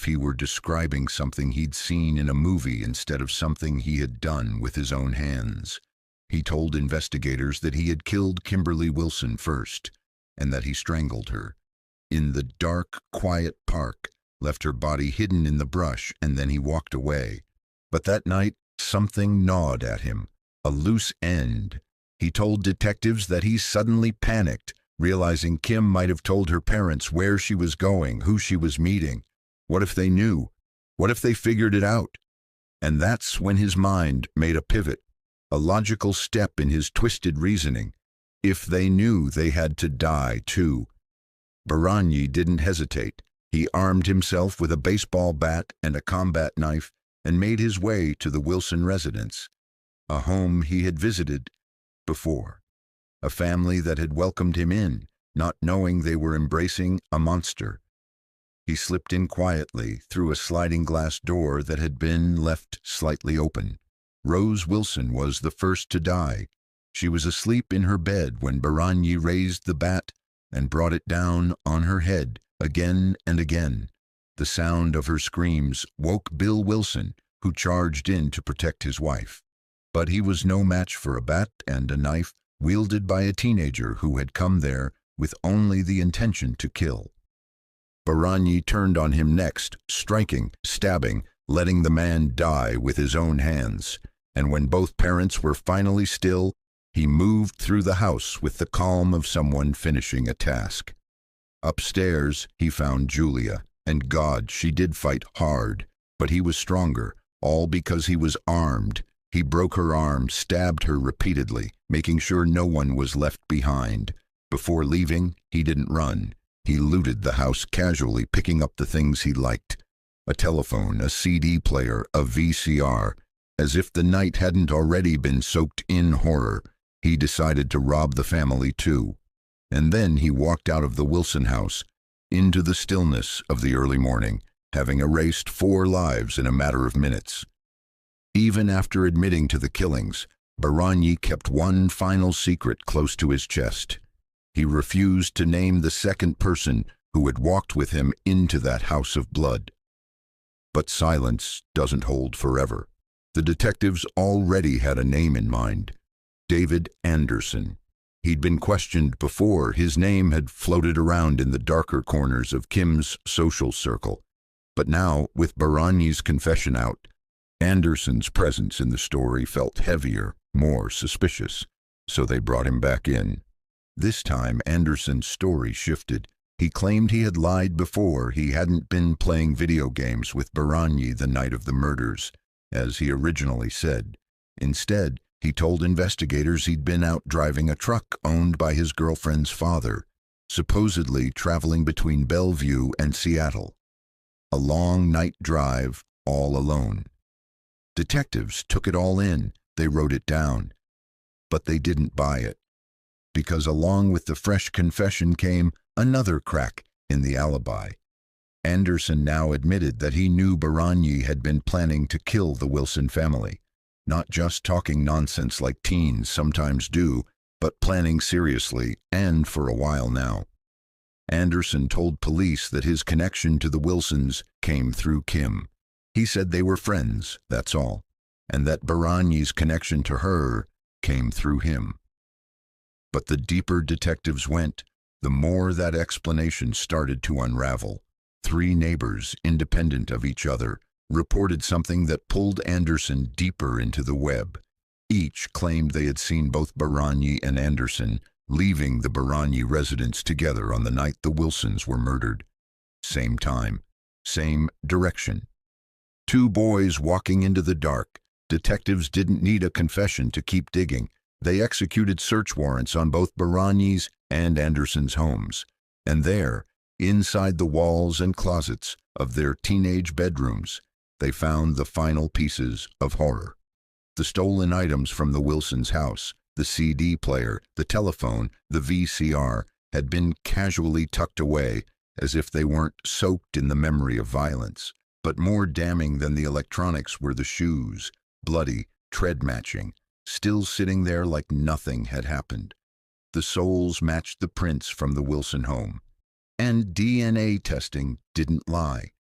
if he were describing something he'd seen in a movie instead of something he had done with his own hands. He told investigators that he had killed Kimberly Wilson first, and that he strangled her in the dark, quiet park, left her body hidden in the brush, and then he walked away. But that night, something gnawed at him, a loose end. He told detectives that he suddenly panicked, realizing Kim might have told her parents where she was going, who she was meeting. What if they knew? What if they figured it out? And that's when his mind made a pivot, a logical step in his twisted reasoning. If they knew, they had to die too. Baranyi didn't hesitate. He armed himself with a baseball bat and a combat knife and made his way to the Wilson residence, a home he had visited before, a family that had welcomed him in, not knowing they were embracing a monster. He slipped in quietly through a sliding glass door that had been left slightly open. Rose Wilson was the first to die. She was asleep in her bed when Baranyi raised the bat and brought it down on her head again and again. The sound of her screams woke Bill Wilson, who charged in to protect his wife. But he was no match for a bat and a knife wielded by a teenager who had come there with only the intention to kill. Baranyi turned on him next, striking, stabbing, letting the man die with his own hands. And when both parents were finally still, he moved through the house with the calm of someone finishing a task. Upstairs, he found Julia, and God, she did fight hard, but he was stronger, all because he was armed. He broke her arm, stabbed her repeatedly, making sure no one was left behind. Before leaving, he didn't run. He looted the house casually, picking up the things he liked. A telephone, a CD player, a VCR. As if the night hadn't already been soaked in horror, he decided to rob the family too. And then he walked out of the Wilson house, into the stillness of the early morning, having erased 4 lives in a matter of minutes. Even after admitting to the killings, Baranyi kept one final secret close to his chest. He refused to name the second person who had walked with him into that house of blood. But silence doesn't hold forever. The detectives already had a name in mind: David Anderson. He'd been questioned before. His name had floated around in the darker corners of Kim's social circle. But now, with Baranyi's confession out, Anderson's presence in the story felt heavier, more suspicious. So they brought him back in. This time, Anderson's story shifted. He claimed he had lied before. He hadn't been playing video games with Baranyi the night of the murders, as he originally said. Instead, he told investigators he'd been out driving a truck owned by his girlfriend's father, supposedly traveling between Bellevue and Seattle. A long night drive, all alone. Detectives took it all in. They wrote it down. But they didn't buy it, because along with the fresh confession came another crack in the alibi. Anderson now admitted that he knew Baranyi had been planning to kill the Wilson family, not just talking nonsense like teens sometimes do, but planning seriously, and for a while now. Anderson told police that his connection to the Wilsons came through Kim. He said they were friends, that's all, and that Baranyi's connection to her came through him. But the deeper detectives went, the more that explanation started to unravel. 3 neighbors, independent of each other, reported something that pulled Anderson deeper into the web. Each claimed they had seen both Baranyi and Anderson leaving the Baranyi residence together on the night the Wilsons were murdered. Same time, same direction. 2 boys walking into the dark. Detectives didn't need a confession to keep digging. They executed search warrants on both Baranyi's and Anderson's homes. And there, inside the walls and closets of their teenage bedrooms, they found the final pieces of horror. The stolen items from the Wilsons' house, the CD player, the telephone, the VCR, had been casually tucked away as if they weren't soaked in the memory of violence. But more damning than the electronics were the shoes, bloody, tread-matching, still sitting there like nothing had happened. The soles matched the prints from the Wilson home. And DNA testing didn't lie.